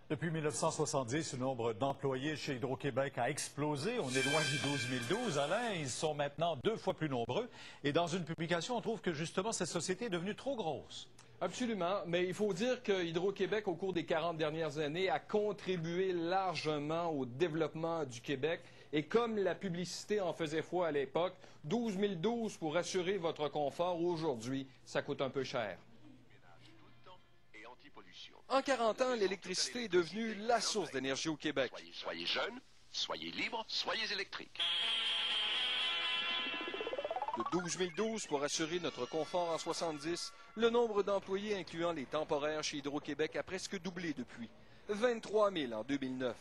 Depuis 1970, le nombre d'employés chez Hydro-Québec a explosé. On est loin du 12 012. Alain, ils sont maintenant 2 fois plus nombreux. Et dans une publication, on trouve que justement cette société est devenue trop grosse. Absolument, mais il faut dire que Hydro-Québec, au cours des 40 dernières années, a contribué largement au développement du Québec. Et comme la publicité en faisait foi à l'époque, 12 012 pour assurer votre confort, aujourd'hui, ça coûte un peu cher. En 40 ans, l'électricité est devenue la source d'énergie au Québec. Soyez jeune, soyez libre, soyez électrique. De 12 012 pour assurer notre confort en 70, le nombre d'employés incluant les temporaires chez Hydro-Québec a presque doublé depuis. 23 000 en 2009.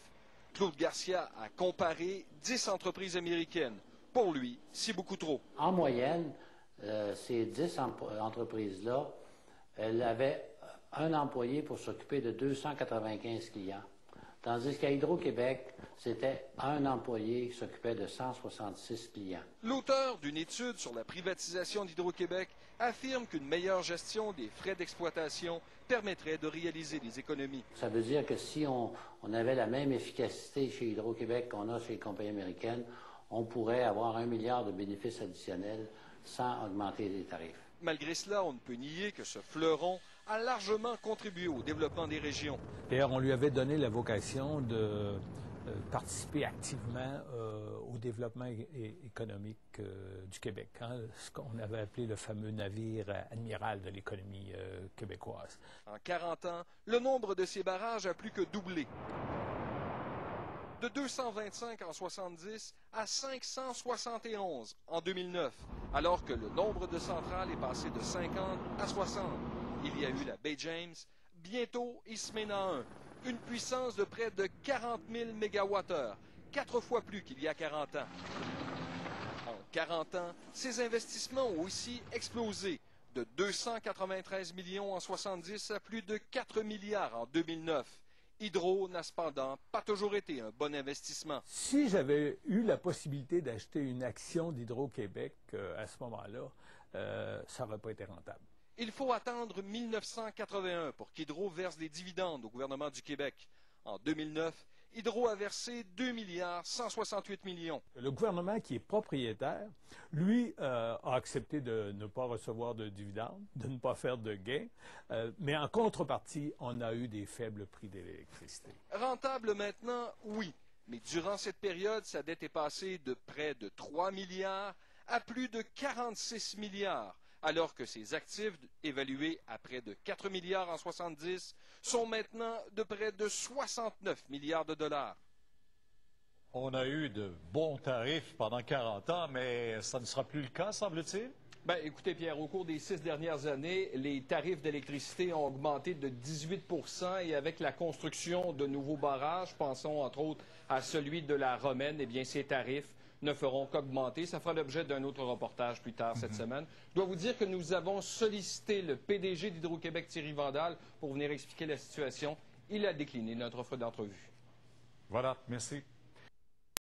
Claude Garcia a comparé 10 entreprises américaines. Pour lui, c'est beaucoup trop. En moyenne, ces 10 entreprises-là, elles avaient un employé pour s'occuper de 295 clients. Tandis qu'à Hydro-Québec, c'était un employé qui s'occupait de 166 clients. L'auteur d'une étude sur la privatisation d'Hydro-Québec affirme qu'une meilleure gestion des frais d'exploitation permettrait de réaliser des économies. Ça veut dire que si on avait la même efficacité chez Hydro-Québec qu'on a chez les compagnies américaines, on pourrait avoir 1 milliard de bénéfices additionnels sans augmenter les tarifs. Malgré cela, on ne peut nier que ce fleuron a largement contribué au développement des régions. D'ailleurs, on lui avait donné la vocation de participer activement au développement économique du Québec, hein, ce qu'on avait appelé le fameux navire amiral de l'économie québécoise. En 40 ans, le nombre de ces barrages a plus que doublé. De 225 en 70 à 571 en 2009, alors que le nombre de centrales est passé de 50 à 60. Il y a eu la Bay James, bientôt Ismena 1, une puissance de près de 40 000 MWh, 4 fois plus qu'il y a 40 ans. En 40 ans, ces investissements ont aussi explosé, de 293 millions en 70 à plus de 4 milliards en 2009. Hydro n'a cependant pas toujours été un bon investissement. Si j'avais eu la possibilité d'acheter une action d'Hydro-Québec à ce moment-là, ça n'aurait pas été rentable. Il faut attendre 1981 pour qu'Hydro verse des dividendes au gouvernement du Québec. En 2009, Hydro a versé 2 milliards 168 millions. Le gouvernement qui est propriétaire, lui, a accepté de ne pas recevoir de dividendes, de ne pas faire de gains, mais en contrepartie, on a eu des faibles prix de l'électricité. Rentable maintenant, oui. Mais durant cette période, sa dette est passée de près de 3 milliards à plus de 46 milliards. Alors que ses actifs, évalués à près de 4 milliards en 70, sont maintenant de près de 69 milliards de dollars. On a eu de bons tarifs pendant 40 ans, mais ça ne sera plus le cas, semble-t-il? Bien, écoutez, Pierre, au cours des 6 dernières années, les tarifs d'électricité ont augmenté de 18 % et avec la construction de nouveaux barrages, pensons entre autres à celui de la Romaine, eh bien, ces tarifs ne feront qu'augmenter. Ça fera l'objet d'un autre reportage plus tard cette semaine. Je dois vous dire que nous avons sollicité le PDG d'Hydro-Québec, Thierry Vandal, pour venir expliquer la situation. Il a décliné notre offre d'entrevue. Voilà, merci.